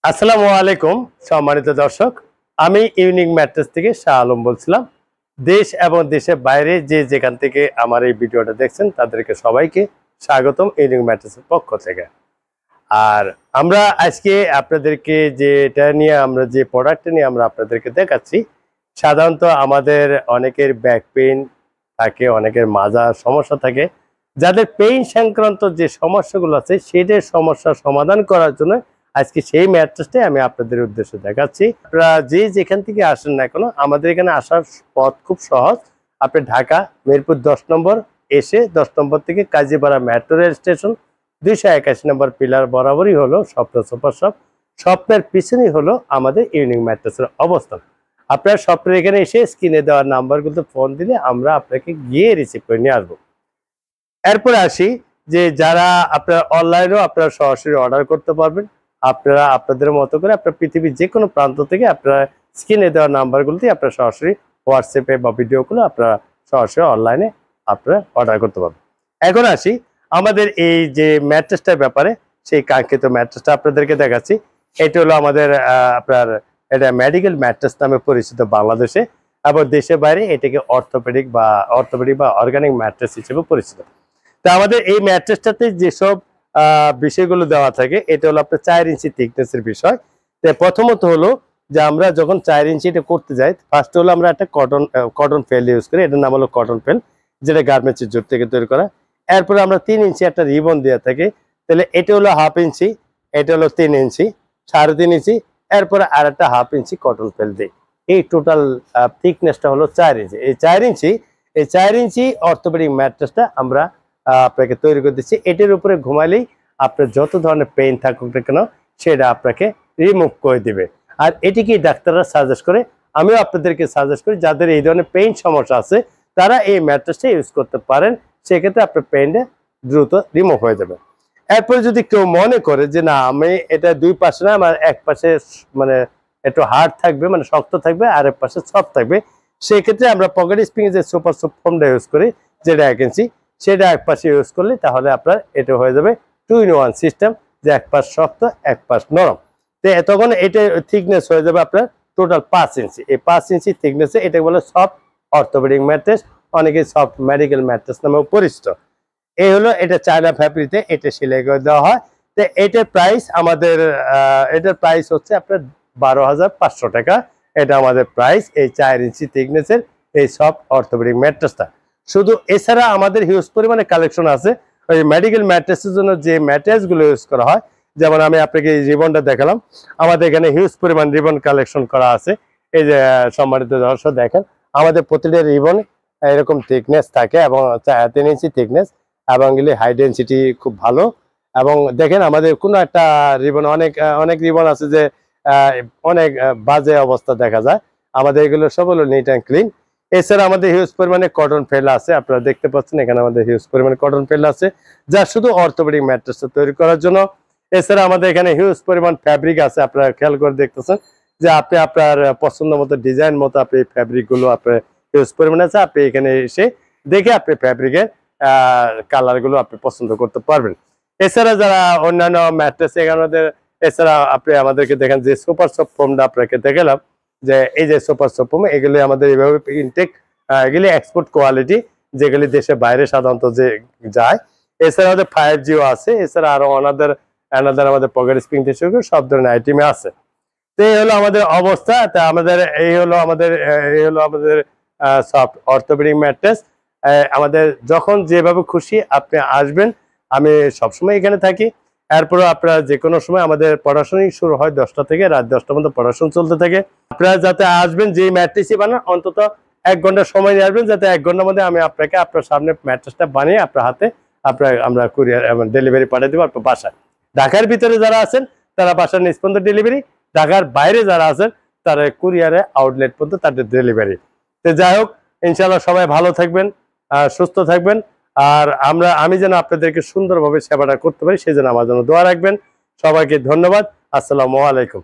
আসসালামু আলাইকুম সম্মানিত দর্শক, আমি ইউনিক ম্যাট্রেস থেকে শাহ আলম বলছিলাম। দেশ এবং দেশের বাইরে যে যেখান থেকে আমার এই ভিডিওটা দেখছেন তাদেরকে সবাইকে স্বাগতম ইউনিক ম্যাট্রেসের পক্ষ থেকে। আর আমরা আজকে আপনাদেরকে যেটা নিয়ে আমরা যে প্রোডাক্টটা নিয়ে আমরা আপনাদেরকে দেখাচ্ছি, সাধারণত আমাদের অনেকের ব্যাক পেইন থাকে, অনেকের মাজার সমস্যা থাকে। যাদের পেইন সংক্রান্ত যে সমস্যাগুলো আছে সেটার সমস্যার সমাধান করার জন্য আজকে সেই ম্যাট্রেসটাই আমি আপনাদের উদ্দেশ্যে দেখাচ্ছি। আপনারা যে যেখান থেকে আসেন না কেন, আমাদের এখানে আসার পথ খুব সহজ। আপনি ঢাকা মিরপুর 10 নম্বর এসে 10 নম্বর থেকে কাজীপাড়া মেট্রো রেল স্টেশন 281 নম্বর পিলার বরাবরই হলো স্বপ্ন সুপার শপ। স্বপ্নের পিছনেই হলো আমাদের ইউনিক ম্যাট্রেসের অবস্থান। আপনার স্বপ্নের এখানে এসে স্ক্রিনে দেওয়ার নাম্বারগুলোতে ফোন দিলে আমরা আপনাকে গিয়ে রিসিভ করে নিয়ে আসবো। এরপরে আসি যে যারা আপনারা অনলাইনেও আপনারা সরাসরি অর্ডার করতে পারবেন। আপনারা আপনাদের মতো করে আপনার পৃথিবীর যে কোনো প্রান্ত থেকে আপনারা স্ক্রিনে দেওয়া নাম্বারগুলোতে আপনারা সরাসরি হোয়াটসঅ্যাপে বা ভিডিও কলে আপনারা সরাসরি অনলাইনে আপনারা অর্ডার করতে পারবেন। এখন আসি আমাদের এই যে ম্যাট্রেসটার ব্যাপারে, সেই কাঙ্ক্ষিত ম্যাট্রেসটা আপনাদেরকে দেখাচ্ছি। এটা হলো আমাদের এটা মেডিকেল ম্যাট্রেস নামে পরিচিত বাংলাদেশে, এবং দেশের বাইরে এটাকে অর্থোপেডিক বা অর্গানিক ম্যাট্রেস হিসেবে পরিচিত। তা আমাদের এই ম্যাট্রেসটাতে যেসব বিষয়গুলো দেওয়া থাকে, এটা হলো আপনার 4 ইঞ্চি থিকনেসের বিষয়। তো প্রথমত হলো যে আমরা যখন 4 ইঞ্চি এটা করতে যাই, ফার্স্ট হলো আমরা একটা কটন ফেল ইউজ করি। এটার নাম হলো কটন ফেল, যেটা গার্মেন্টসের জুট থেকে তৈরি করা। এরপরে আমরা 3 ইঞ্চি একটা রিবন দেওয়া থাকি। তাহলে এটা হলো হাফ ইঞ্চি, এটা হলো 3 ইঞ্চি, 3.5 ইঞ্চি। এরপরে আর একটা হাফ ইঞ্চি কটন ফেল দিই। এই টোটাল থিকনেসটা হলো 4 ইঞ্চি। এই 4 ইঞ্চি অর্থোপেডিক ম্যাট্রেসটা আমরা আপনাকে তৈরি করে দিচ্ছি। এটার উপরে ঘুমালেই আপনার যত ধরনের পেইন থাকুক না কেন সেটা আপনাকে রিমুভ করে দিবে। আর এটিকে ডাক্তাররা সাজেস্ট করে, আমিও আপনাদেরকে সাজেস্ট করি, যাদের এই ধরনের পেইন সমস্যা আছে তারা এই ম্যাট্রেসটা ইউজ করতে পারেন। সেক্ষেত্রে আপনার পেইনটা দ্রুত রিমুভ হয়ে যাবে। এরপরে যদি কেউ মনে করে যে না, আমি এটা দুই পাশে না, আমার এক পাশে মানে একটু হার্ড থাকবে, মানে শক্ত থাকবে, আর এক পাশে সফট থাকবে, সেক্ষেত্রে আমরা পকেট স্প্রিং যে সুপার সফট ফোমটা ইউজ করি, যেটা 1 ইঞ্চি, সেটা এক পাশে ইউজ করলে তাহলে আপনার এটা হয়ে যাবে 2-in-1 সিস্টেম, যে এক পাশ শক্ত এক পাশ নরম। তো তখন এটা থিকনেস হয়ে যাবে আপনার টোটাল 5 ইঞ্চি। এই 5 ইঞ্চি থিকনেসে এটা বলে সফট অর্থোপেডিক ম্যাট্রেস, অনেকে সফট মেডিকেল ম্যাট্রেস নামেও পরিচিত। এই হলো এটা চায়না ফ্যাব্রিতে এটা সেলাই করে দেওয়া হয়। তো এটার প্রাইস আমাদের হচ্ছে আপনার 12,500 টাকা। এটা আমাদের প্রাইস এই 4 ইঞ্চি থিকনেসের এই সফট অর্থোপেডিক ম্যাট্রেসটা। শুধু এছাড়া আমাদের হিউজ পরিমাণে কালেকশন আছে ওই মেডিকেল ম্যাট্রেসের জন্য যে ম্যাট্রেসগুলো ইউজ করা হয়। যেমন আমি আপনাকে এই রিবনটা দেখালাম, আমাদের এখানে হিউজ পরিমাণ রিবন কালেকশন করা আছে। এই যে সম্মানিত দর্শক দেখেন, আমাদের প্রতিটা রিবন এরকম থিকনেস থাকে এবং 3 ইঞ্চি থিকনেস, এবং এগুলি হাই ডেন্সিটি খুব ভালো। এবং দেখেন আমাদের কোনো একটা রিবন, অনেক রিবন আছে যে অনেক বাজে অবস্থা দেখা যায়। আমাদের এগুলো সব হলো নিট অ্যান্ড ক্লিন। এছাড়া আমাদের হিউজ পরিমাণে কটন ফেল আছে, আপনারা দেখতে পাচ্ছেন এখানে আমাদের হিউজ পরিমাণে কটন ফেল আছে, যা শুধু অর্থোপেডিক ম্যাট্রেস তৈরি করার জন্য। এছাড়া আমাদের এখানে হিউজ পরিমাণ ফ্যাব্রিক আছে, আপনারা খেয়াল করে দেখতেছেন যে আপনি আপনার পছন্দ মতো ডিজাইন মতো আপনি ফ্যাব্রিক গুলো আপনার হিউজ পরিমাণে আছে। আপনি এখানে এসে দেখে আপনি ফ্যাব্রিকের কালার গুলো আপনি পছন্দ করতে পারবেন। এছাড়া যারা অন্যান্য ম্যাট্রেস এছাড়া আপনি আমাদেরকে দেখেন যে সুপার সফট ফোমটা আপনাকে দেখালাম, যে এই যে সুপার সফট ফোম, এগুলি আমাদের এইভাবে ইনটেক, এগুলি এক্সপোর্ট কোয়ালিটি, যেগুলি দেশে বাইরে সাধারণত যে যায়। এছাড়া আমাদের 5G আছে, এছাড়া আরো অ্যানাদার আমাদের পকেট স্প্রিং থেকে শুরু করে সব ধরনের আইটেমে আছে। তো এই হলো আমাদের অবস্থা। তা এই হলো আমাদের সফট অর্থোপেডিক ম্যাট্রেস। আমাদের যখন যেভাবে খুশি আপনি আসবেন, আমি সবসময় এখানে থাকি। এরপরও আপনারা যে কোনো সময়, আমাদের পড়াশোনা শুরু হয় 10টা থেকে রাত 10টা পর্যন্ত পড়াশোনা চলতে থাকে। আপনারা যাতে আসবেন, যে ম্যাট্রেসই বানান অন্তত 1 ঘন্টা সময় নিয়ে আসবেন, যাতে 1 ঘন্টার মধ্যে আমি আপনাকে আপনার সামনে ম্যাট্রেসটা বানিয়ে আপনার হাতে আমরা কুরিয়ার এবং ডেলিভারি পাঠিয়ে দেবো আপনার বাসায়। ঢাকার ভিতরে যারা আছেন তারা বাসার নিজ পর্যন্ত ডেলিভারি, ঢাকার বাইরে যারা আছেন তারা কুরিয়ারে আউটলেট পর্যন্ত তাদের ডেলিভারি। তো যাই হোক, ইনশাআল্লাহ সবাই ভালো থাকবেন, সুস্থ থাকবেন। আর আমি যেন আপনাদেরকে সুন্দরভাবে সেবাটা করতে পারি, সেই জন্য আমার জন্য দোয়া রাখবেন। সবাইকে ধন্যবাদ। আসসালামু আলাইকুম।